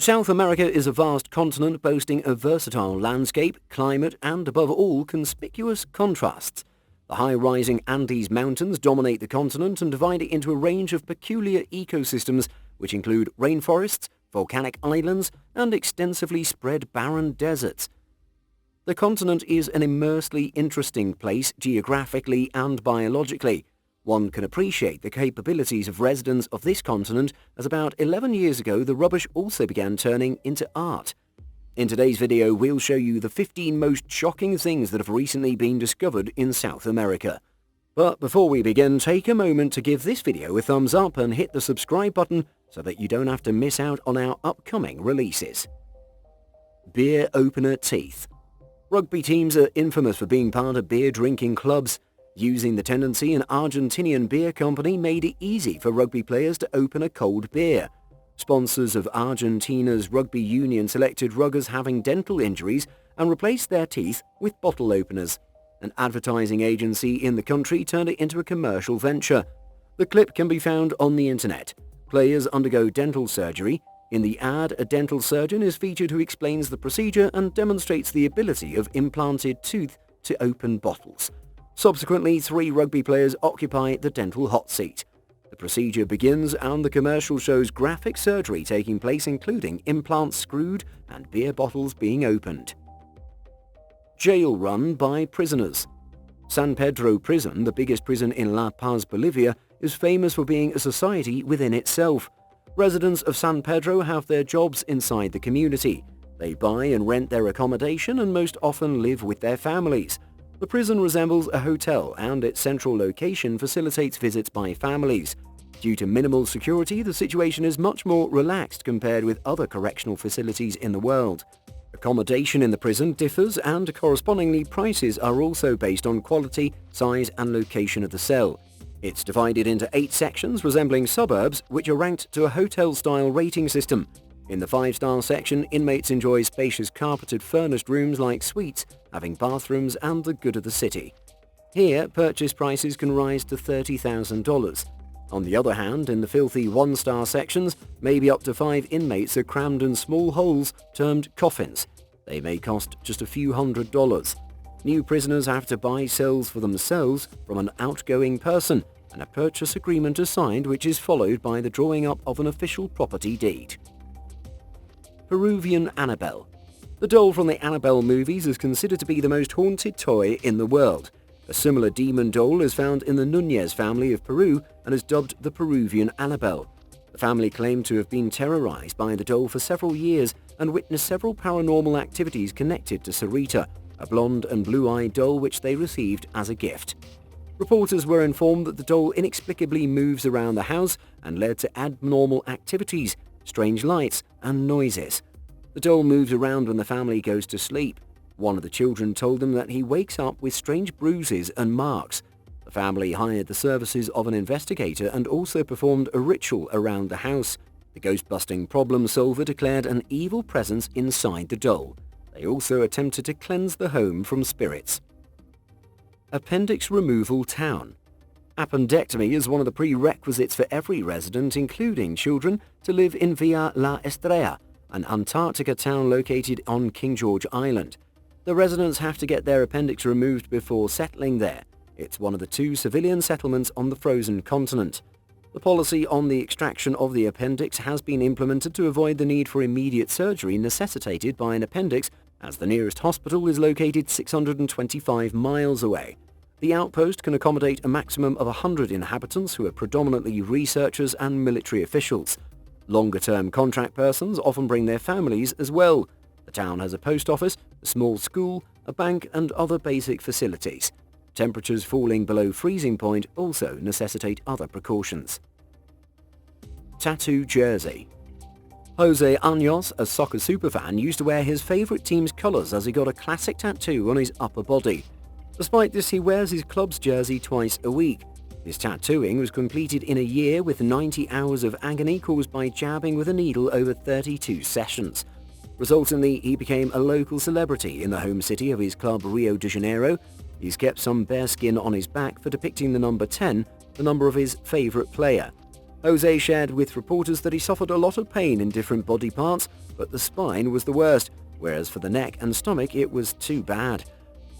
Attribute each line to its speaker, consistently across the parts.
Speaker 1: South America is a vast continent boasting a versatile landscape, climate, and above all, conspicuous contrasts. The high-rising Andes Mountains dominate the continent and divide it into a range of peculiar ecosystems which include rainforests, volcanic islands, and extensively spread barren deserts. The continent is an immensely interesting place geographically and biologically. One can appreciate the capabilities of residents of this continent as about 11 years ago the rubbish also began turning into art. In today's video we'll show you the 15 most shocking things that have recently been discovered in South America. But before we begin, take a moment to give this video a thumbs up and hit the subscribe button so that you don't have to miss out on our upcoming releases. Beer opener teeth. Rugby teams are infamous for being part of beer drinking clubs. Using the tendency, an Argentinian beer company made it easy for rugby players to open a cold beer. Sponsors of Argentina's rugby union selected ruggers having dental injuries and replaced their teeth with bottle openers. An advertising agency in the country turned it into a commercial venture. The clip can be found on the internet. Players undergo dental surgery. In the ad, a dental surgeon is featured who explains the procedure and demonstrates the ability of implanted tooth to open bottles. Subsequently, 3 rugby players occupy the dental hot seat. The procedure begins and the commercial shows graphic surgery taking place, including implants screwed and beer bottles being opened. Jail run by prisoners. San Pedro prison, the biggest prison in La Paz, Bolivia, is famous for being a society within itself. Residents of San Pedro have their jobs inside the community. They buy and rent their accommodation and most often live with their families. The prison resembles a hotel and its central location facilitates visits by families. Due to minimal security, the situation is much more relaxed compared with other correctional facilities in the world. Accommodation in the prison differs and correspondingly prices are also based on quality, size and location of the cell. It's divided into 8 sections resembling suburbs which are ranked to a hotel-style rating system. In the 5-star section, inmates enjoy spacious carpeted furnished rooms like suites, having bathrooms and the good of the city. Here, purchase prices can rise to $30,000. On the other hand, in the filthy 1-star sections, maybe up to 5 inmates are crammed in small holes termed coffins. They may cost just a few $100s. New prisoners have to buy cells for themselves from an outgoing person, and a purchase agreement is signed which is followed by the drawing up of an official property deed. Peruvian Annabelle. The doll from the Annabelle movies is considered to be the most haunted toy in the world. A similar demon doll is found in the Núñez family of Peru and is dubbed the Peruvian Annabelle. The family claimed to have been terrorized by the doll for several years and witnessed several paranormal activities connected to Sarita, a blonde and blue-eyed doll which they received as a gift. Reporters were informed that the doll inexplicably moves around the house and led to abnormal activities, strange lights and noises. The doll moves around when the family goes to sleep. One of the children told them that he wakes up with strange bruises and marks. The family hired the services of an investigator and also performed a ritual around the house. The ghost-busting problem solver declared an evil presence inside the doll. They also attempted to cleanse the home from spirits. Appendix removal town. Appendectomy is one of the prerequisites for every resident, including children, to live in Villa La Estrella, an Antarctica town located on King George Island. The residents have to get their appendix removed before settling there. It's one of the 2 civilian settlements on the frozen continent. The policy on the extraction of the appendix has been implemented to avoid the need for immediate surgery necessitated by an appendix, as the nearest hospital is located 625 miles away. The outpost can accommodate a maximum of 100 inhabitants who are predominantly researchers and military officials. Longer-term contract persons often bring their families as well. The town has a post office, a small school, a bank and other basic facilities. Temperatures falling below freezing point also necessitate other precautions. Tattoo jersey. Jose Años, a soccer superfan, used to wear his favorite team's colors as he got a classic tattoo on his upper body. Despite this, he wears his club's jersey twice a week. His tattooing was completed in a year with 90 hours of agony caused by jabbing with a needle over 32 sessions. Resultantly, he became a local celebrity in the home city of his club Rio de Janeiro. He's kept some bearskin on his back for depicting the number 10, the number of his favorite player. Jose shared with reporters that he suffered a lot of pain in different body parts, but the spine was the worst, whereas for the neck and stomach it was too bad.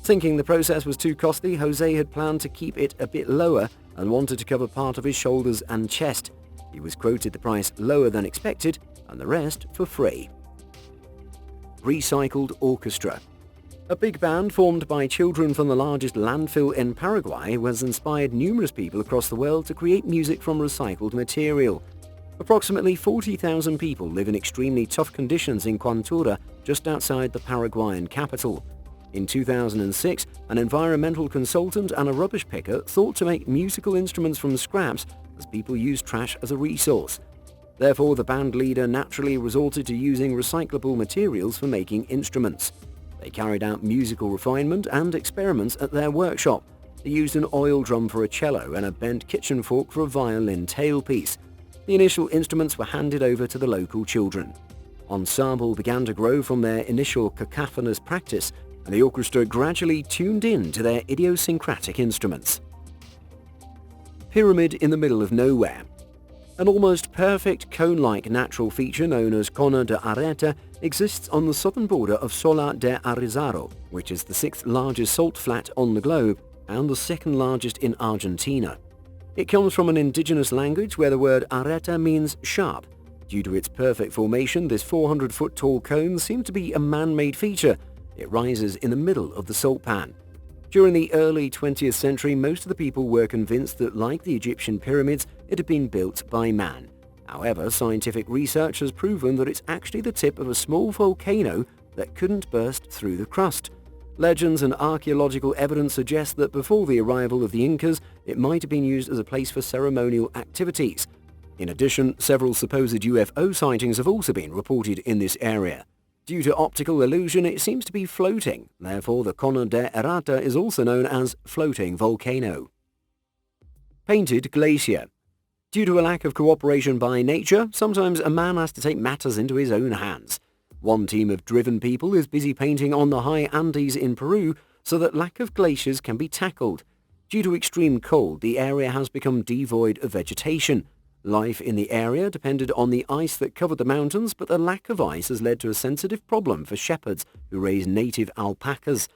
Speaker 1: Thinking the process was too costly, Jose had planned to keep it a bit lower and wanted to cover part of his shoulders and chest. He was quoted the price lower than expected and the rest for free. Recycled orchestra. A big band formed by children from the largest landfill in Paraguay has inspired numerous people across the world to create music from recycled material. Approximately 40,000 people live in extremely tough conditions in Quantura, just outside the Paraguayan capital. In 2006, an environmental consultant and a rubbish picker thought to make musical instruments from scraps as people use trash as a resource. Therefore, the band leader naturally resorted to using recyclable materials for making instruments. They carried out musical refinement and experiments at their workshop. They used an oil drum for a cello and a bent kitchen fork for a violin tailpiece. The initial instruments were handed over to the local children. Ensemble began to grow from their initial cacophonous practice, and the orchestra gradually tuned in to their idiosyncratic instruments. Pyramid in the middle of nowhere. An almost perfect cone-like natural feature known as Cono de Areta exists on the southern border of Sola de Arizaro, which is the 6th largest salt flat on the globe and the 2nd largest in Argentina. It comes from an indigenous language where the word areta means sharp. Due to its perfect formation, this 400-foot tall cone seems to be a man-made feature. It rises in the middle of the salt pan. During the early 20th century, most of the people were convinced that, like the Egyptian pyramids, it had been built by man. However, scientific research has proven that it's actually the tip of a small volcano that couldn't burst through the crust. Legends and archaeological evidence suggest that before the arrival of the Incas, it might have been used as a place for ceremonial activities. In addition, several supposed UFO sightings have also been reported in this area. Due to optical illusion, it seems to be floating. Therefore, the Cono de Areta is also known as floating volcano. Painted glacier. Due to a lack of cooperation by nature, sometimes a man has to take matters into his own hands. One team of driven people is busy painting on the high Andes in Peru so that lack of glaciers can be tackled. Due to extreme cold, the area has become devoid of vegetation. Life in the area depended on the ice that covered the mountains, but the lack of ice has led to a sensitive problem for shepherds who raise native alpacas.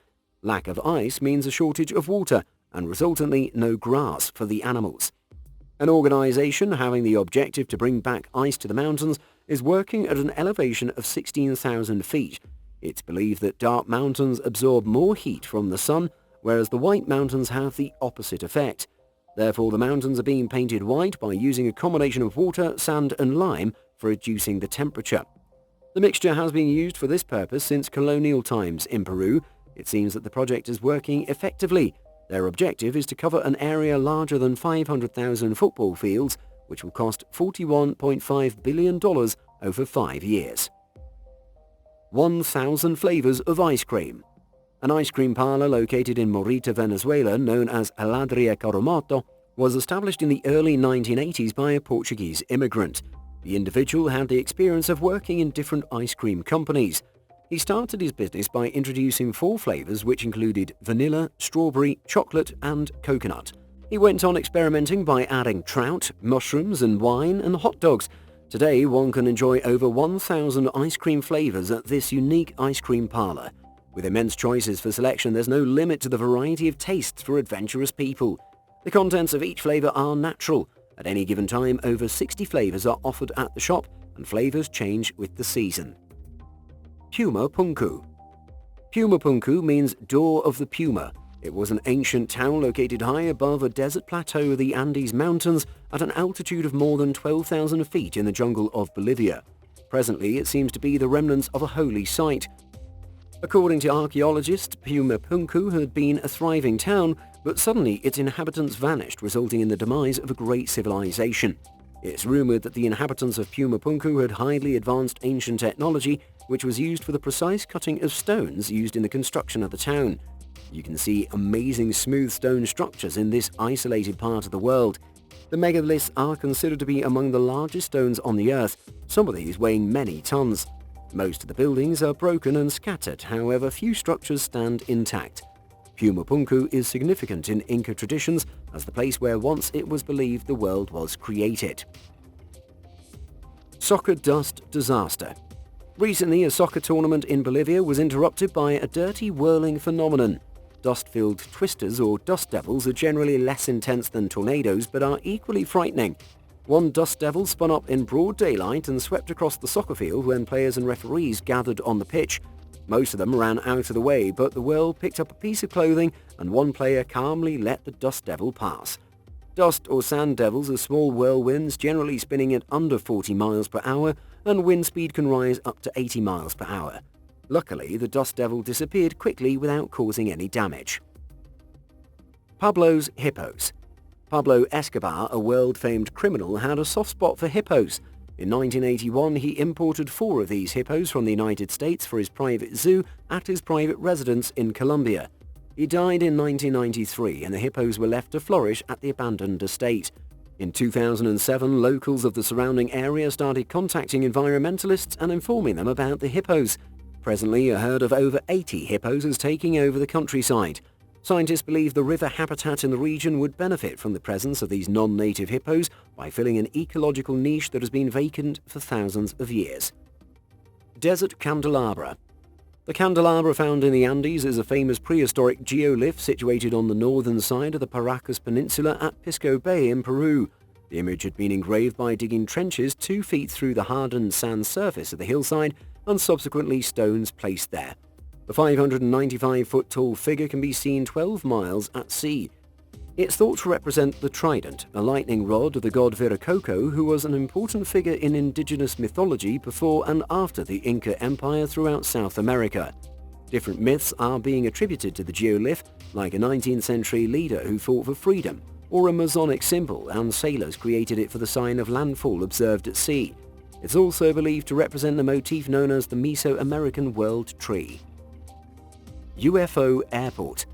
Speaker 1: Lack of ice means a shortage of water and resultantly no grass for the animals. An organization having the objective to bring back ice to the mountains is working at an elevation of 16,000 feet. It's believed that dark mountains absorb more heat from the sun, whereas the white mountains have the opposite effect. Therefore, the mountains are being painted white by using a combination of water, sand and lime for reducing the temperature. The mixture has been used for this purpose since colonial times in Peru. It seems that the project is working effectively. Their objective is to cover an area larger than 500,000 football fields, which will cost $41.5 billion over 5 years. 1,000 flavors of ice cream. An ice cream parlor located in Morita, Venezuela, known as Aladria Coromoto, was established in the early 1980s by a Portuguese immigrant. The individual had the experience of working in different ice cream companies. He started his business by introducing 4 flavors which included vanilla, strawberry, chocolate and coconut. He went on experimenting by adding trout, mushrooms and wine and hot dogs. Today one can enjoy over 1,000 ice cream flavors at this unique ice cream parlor. With immense choices for selection, there's no limit to the variety of tastes for adventurous people. The contents of each flavor are natural. At any given time, over 60 flavors are offered at the shop, and flavors change with the season. Pumapunku. Pumapunku means Door of the Puma. It was an ancient town located high above a desert plateau of the Andes Mountains at an altitude of more than 12,000 feet in the jungle of Bolivia. Presently, it seems to be the remnants of a holy site. According to archaeologists, Pumapunku had been a thriving town, but suddenly its inhabitants vanished, resulting in the demise of a great civilization. It's rumored that the inhabitants of Pumapunku had highly advanced ancient technology, which was used for the precise cutting of stones used in the construction of the town. You can see amazing smooth stone structures in this isolated part of the world. The megaliths are considered to be among the largest stones on the earth, some of these weighing many tons. Most of the buildings are broken and scattered, however few structures stand intact. Pumapunku is significant in Inca traditions as the place where once it was believed the world was created. Soccer dust disaster. Recently, a soccer tournament in Bolivia was interrupted by a dirty whirling phenomenon. Dust-filled twisters or dust devils are generally less intense than tornadoes but are equally frightening. One dust devil spun up in broad daylight and swept across the soccer field when players and referees gathered on the pitch. Most of them ran out of the way, but the whirl picked up a piece of clothing and one player calmly let the dust devil pass. Dust or sand devils are small whirlwinds generally spinning at under 40 miles per hour, and wind speed can rise up to 80 miles per hour. Luckily, the dust devil disappeared quickly without causing any damage. Pablo's hippos. Pablo Escobar, a world-famed criminal, had a soft spot for hippos. In 1981, he imported 4 of these hippos from the United States for his private zoo at his private residence in Colombia. He died in 1993 and the hippos were left to flourish at the abandoned estate. In 2007, locals of the surrounding area started contacting environmentalists and informing them about the hippos. Presently, a herd of over 80 hippos is taking over the countryside. Scientists believe the river habitat in the region would benefit from the presence of these non-native hippos by filling an ecological niche that has been vacant for thousands of years. Desert candelabra. The candelabra found in the Andes is a famous prehistoric geolith situated on the northern side of the Paraguay Peninsula at Pisco Bay in Peru. The image had been engraved by digging trenches 2 feet through the hardened sand surface of the hillside and subsequently stones placed there. The 595-foot-tall figure can be seen 12 miles at sea. It's thought to represent the trident, a lightning rod of the god Viracocha, who was an important figure in indigenous mythology before and after the Inca Empire throughout South America. Different myths are being attributed to the geolith, like a 19th century leader who fought for freedom, or a Masonic symbol, and sailors created it for the sign of landfall observed at sea. It's also believed to represent the motif known as the Mesoamerican World Tree. UFO Airport.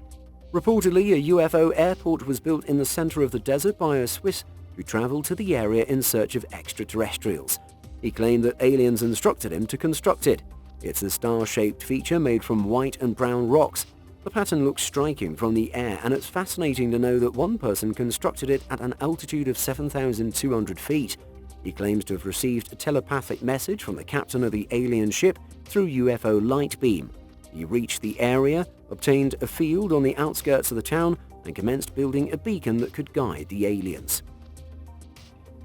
Speaker 1: Reportedly, a UFO airport was built in the center of the desert by a Swiss who traveled to the area in search of extraterrestrials. He claimed that aliens instructed him to construct it. It's a star-shaped feature made from white and brown rocks. The pattern looks striking from the air, and it's fascinating to know that one person constructed it at an altitude of 7,200 feet. He claims to have received a telepathic message from the captain of the alien ship through UFO light beam. He reached the area, obtained a field on the outskirts of the town, and commenced building a beacon that could guide the aliens.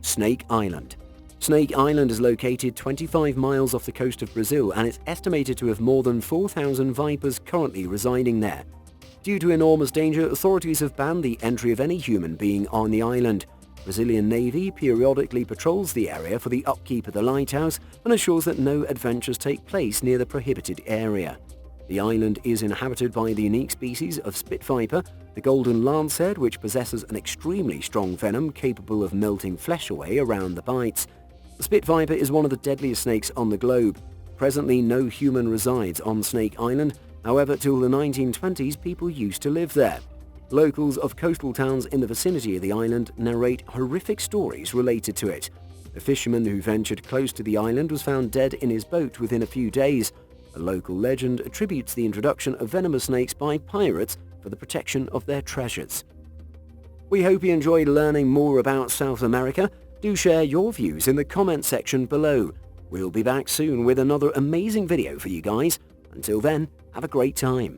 Speaker 1: Snake Island. Snake Island is located 25 miles off the coast of Brazil, and it's estimated to have more than 4,000 vipers currently residing there. Due to enormous danger, authorities have banned the entry of any human being on the island. Brazilian Navy periodically patrols the area for the upkeep of the lighthouse and assures that no adventures take place near the prohibited area. The island is inhabited by the unique species of spit viper, the golden lancehead, which possesses an extremely strong venom capable of melting flesh away around the bites. The spit viper is one of the deadliest snakes on the globe. Presently, no human resides on Snake Island. However, till the 1920s, people used to live there. Locals of coastal towns in the vicinity of the island narrate horrific stories related to it. A fisherman who ventured close to the island was found dead in his boat within a few days. A local legend attributes the introduction of venomous snakes by pirates for the protection of their treasures. We hope you enjoyed learning more about South America. Do share your views in the comment section below. We'll be back soon with another amazing video for you guys. Until then, have a great time.